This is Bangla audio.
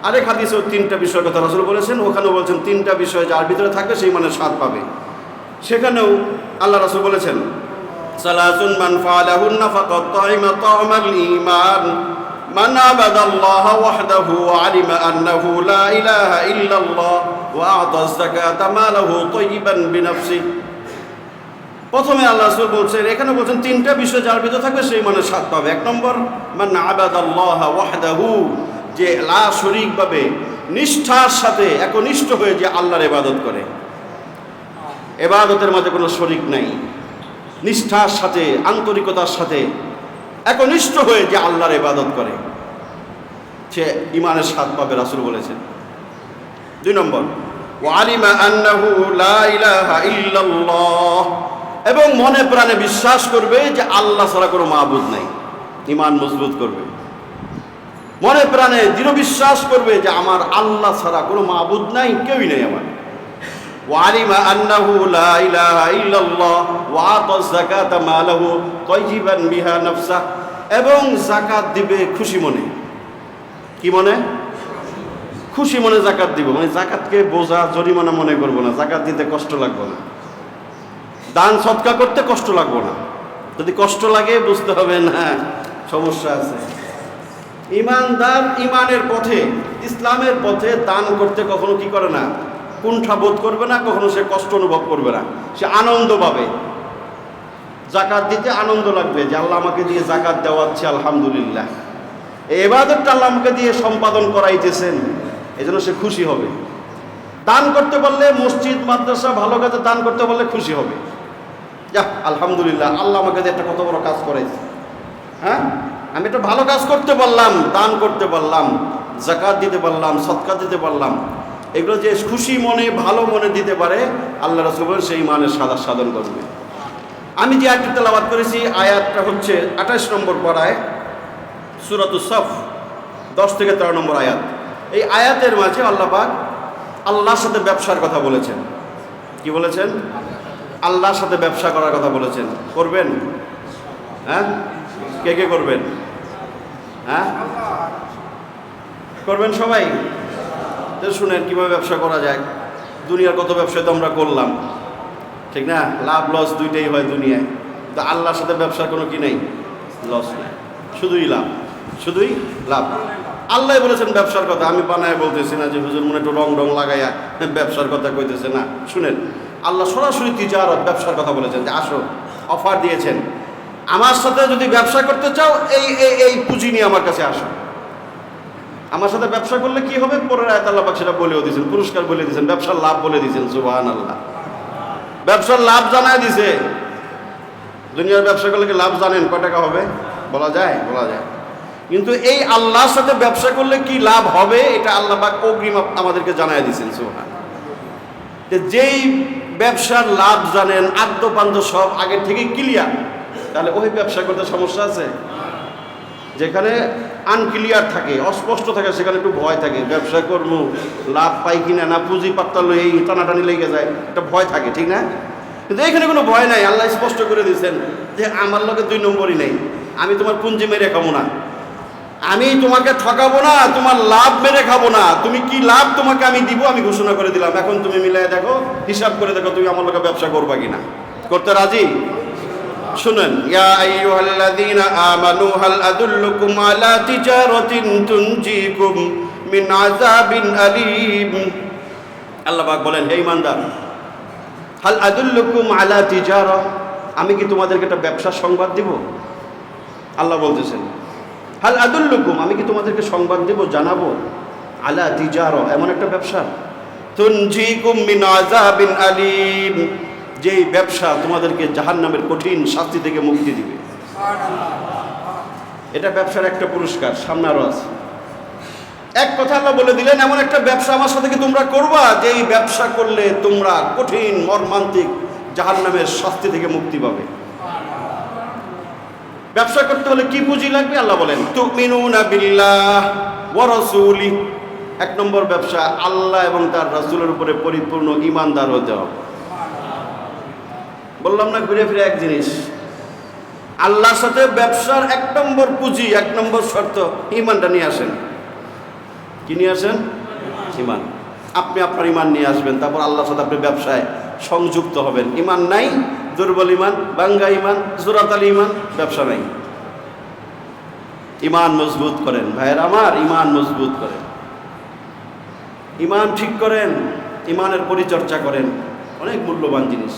আরেক হাদিসেও তিনটা বিষয়ের কথা রাসূল বলেছেন, ওখানেও বলছেন তিনটা বিষয় যার ভিতরে থাকবে সেই মানে স্বাদ পাবে। সেখানেও আল্লাহ রাসূল বলেছেন সালাসুন মান ফাআলাহুন্না ফাকাদ তা'ইমা তা'মাল ঈমান মান আবাদাল্লাহ ওয়াহদাহু ওয়া আলিমা আন্নাহু লা ইলাহা ইল্লাল্লাহ ওয়া আ'তা যাকাতা মালাহু তাইয়িবান বিনাফসিহি। প্রথমে আল্লাহ রাসূল বলছেন, এখানে বলছেন তিনটা বিষয় যার ভিতরে থাকবে সেই মানে স্বাদ পাবে। এক নম্বর মান আবাদাল্লাহ ওয়াহদাহু, যে লা শরীকভাবে নিষ্ঠার সাথে একনিষ্ঠ হয়ে যে আল্লাহর ইবাদত করে, ইবাদতের মাঝে কোনো শরীক নাই, নিষ্ঠার সাথে আন্তরিকতার সাথে একনিষ্ঠ হয়ে যে আল্লাহর ইবাদত করে সে ঈমানের স্বাদ পাবে, রাসূল বলেছেন। দুই নম্বর ওয়া আলিমা আন্নাহু লা ইলাহা ইল্লাল্লাহ, এবং মনে প্রাণে বিশ্বাস করবে যে আল্লাহ ছাড়া কোনো মাবুদ নাই, ঈমান মজবুত করবে। মনে প্রাণে দৃঢ় বিশ্বাস করবে যে আমার আল্লাহ ছাড়া কোনো মাবুদ নাই, কেউই নেই আমার। ওয়া আলিমা আন্নাহু লা ইলাহা ইল্লাল্লাহ ওয়া আতা যাকাতা মালাহু তাইয়িবান বিহা নাফসা, এবং যাকাত দিবে খুশি মনে। কি মনে? খুশি মনে যাকাত দিব, মানে যাকাতকে বোঝা জরিমানা মনে করব না, যাকাত দিতে কষ্ট লাগবে না, দান সদকা করতে কষ্ট লাগবে না। যদি কষ্ট লাগে বুঝতে হবে না সমস্যা আছে। ঈমানদার ঈমানের পথে, ইসলামের পথে দান করতে কখনো কি করে না, কুণ্ঠা বোধ করবে না, কখনো সে কষ্ট অনুভব করবে না, সে আনন্দ পাবে। যাকাত দিতে আনন্দ লাগবে যে আল্লাহ আমাকে দিয়ে যাকাত দেওয়াচ্ছে, আলহামদুলিল্লাহ, এই ইবাদতটা আল্লাহ আমাকে দিয়ে সম্পাদন করাইতেছেন, এই জন্য সে খুশি হবে। দান করতে পারলে, মসজিদ মাদ্রাসা ভালো কাজে দান করতে পারলে খুশি হবে, যাহ আলহামদুলিল্লাহ আল্লাহ আমাকে দিয়ে একটা কত বড় কাজ করাইছে, হ্যাঁ আমি একটা ভালো কাজ করতে পারলাম, দান করতে পারলাম, যাকাত দিতে পারলাম, সদকা দিতে পারলাম। এগুলো যে খুশি মনে ভালো মনে দিতে পারে, আল্লাহ রাসূল বলেন সেই ঈমানের সাধন করবে। আমি যে আয়াতটি তেলাওয়াত করেছি, আয়াতটা হচ্ছে 28 নম্বর পারায় সূরাতুস সাফ 10 থেকে 13 নম্বর আয়াত। এই আয়াতের মাঝে আল্লাহ পাক আল্লাহর সাথে ব্যবসার কথা বলেছেন। কি বলেছেন? আল্লাহর সাথে ব্যবসা করার কথা বলেছেন। করবেন? হ্যাঁ, কে কে করবেন? হ্যাঁ, করবেন সবাই? তো শুনেন কিভাবে ব্যবসা করা যায়। দুনিয়ার কত ব্যবসায় তো আমরা করলাম, ঠিক না? লাভ লস দুইটাই হয় দুনিয়ায়। তো আল্লাহর সাথে ব্যবসার কোনো কি নেই, লস নেই, শুধুই লাভ, শুধুই লাভ। আল্লাহ বলেছেন ব্যবসার কথা, আমি বানায় বলতেছি না যে হুজুর মনে একটু রং লাগাইয়া ব্যবসার কথা কইতেছে না। শুনেন, আল্লাহ সরাসরি তিজারত ব্যবসার কথা বলেছেন, যে আসো, অফার দিয়েছেন, আমার সাথে যদি ব্যবসা করতে চাও এই পুঁজি নিয়ে আমার কাছে আসো। আমার সাথে ব্যবসা করলে কি হবে, পরের আয়াত আল্লাহ পাক সেটা বলেও দিয়েছেন, পুরস্কার বলে দিয়েছেন, ব্যবসার লাভ বলে দিয়েছেন। সুবহানাল্লাহ, ব্যবসার লাভ জানায় দিছে। দুনিয়ার ব্যবসা করলে কি লাভ জানেন কয় টাকা হবে? বলা যায়? বলা যায়। কিন্তু এই আল্লাহর সাথে ব্যবসা করলে কি লাভ হবে, এটা আল্লাহ পাক অগ্রিম আমাদেরকে জানায় দিয়েছেন। সুবহানাল্লাহ, যেই ব্যবসার লাভ জানেন, আদ্যপান্ত সব আগের থেকেই ক্লিয়ার, তাহলে ওই ব্যবসা করতে সমস্যা আছে? যেখানে আনক্লিয়ার থাকে, অস্পষ্ট থাকে, সেখানে একটু ভয় থাকে, ব্যবসা করবো লাভ পাই কিনা, না পুঁজি পাত্তা লই এই টানাটানি লেগে যায়, একটা ভয় থাকে, ঠিক না? কিন্তু এখানে কোনো ভয় নাই। আল্লাহ স্পষ্ট করে দিয়েছেন যে আমার লগে 2 নম্বরই নেই, আমি তোমার পুঁজি মেরে খাবো না, আমি তোমাকে ঠকাবো না, তোমার লাভ মেরে খাবো না, তুমি কি লাভ তোমাকে আমি দিব আমি ঘোষণা করে দিলাম, এখন তুমি মিলাই দেখো, হিসাব করে দেখো তুমি আমার লগে ব্যবসা করবা কিনা। করতে রাজি? শুনেন, ইয়া আইয়ুহাল্লাযীনা আমানু হাল আদুল্লুকুম আলা তিজারাতিন তুনজিকুম মিন আযাবিন আলীম। আল্লাহ পাক বলেন, হে ঈমানদার, হাল আদুল্লুকুম আলা তিজারা, আমি কি তোমাদেরকে একটা ব্যবসার সংবাদ দিব? আল্লাহ বলতেছেন, হাল আদুল্লুকুম, আমি কি তোমাদেরকে সংবাদ দেব, জানাবো, আলা তিজারা, এমন একটা ব্যবসা, তুনজিকুম মিন আযাবিন আলীম, যেই ব্যবসা তোমাদেরকে জাহান্নামের কঠিন শাস্তি থেকে মুক্তি দিবে। এটা ব্যবসার একটা পুরস্কার, সামনে আরো আছে। এক কথা আল্লাহ বলে দিলেন, এমন একটা ব্যবসা আমার সাথে কি তোমরা করবা, যে এই ব্যবসা করলে তোমরা কঠিন মর্মান্তিক জাহান্নামের শাস্তি থেকে মুক্তি পাবে। ব্যবসা করতে হলে কি পুঁজি লাগবে? আল্লাহ বলেন, তুমিনুনা বিল্লাহ ওয়া রাসূলিহি, 1 নম্বর ব্যবসা, আল্লাহ এবং তার রাসূলের উপরে পরিপূর্ণ ঈমানদার হতে হবে। বললাম না ঘুরে ফিরে এক জিনিস, আল্লাহর সাথে ব্যবসার 1 নম্বর পুঁজি, 1 নম্বর শর্ত, ঈমানটা নিয়ে আসেন। কি নিয়ে আসেন? ইমান। আপনি আপনার ইমান নিয়ে আসবেন, তারপর আল্লাহর সাথে আপনি ব্যবসায় সংযুক্ত হবেন। ইমান নাই, দুর্বল ইমান, বাঙ্গা ইমান, জোরাতালি ইমান, ব্যবসা নাই। ইমান মজবুত করেন ভাইয়ের আমার, ইমান মজবুত করেন, ইমান ঠিক করেন, ইমানের পরিচর্যা করেন, অনেক মূল্যবান জিনিস।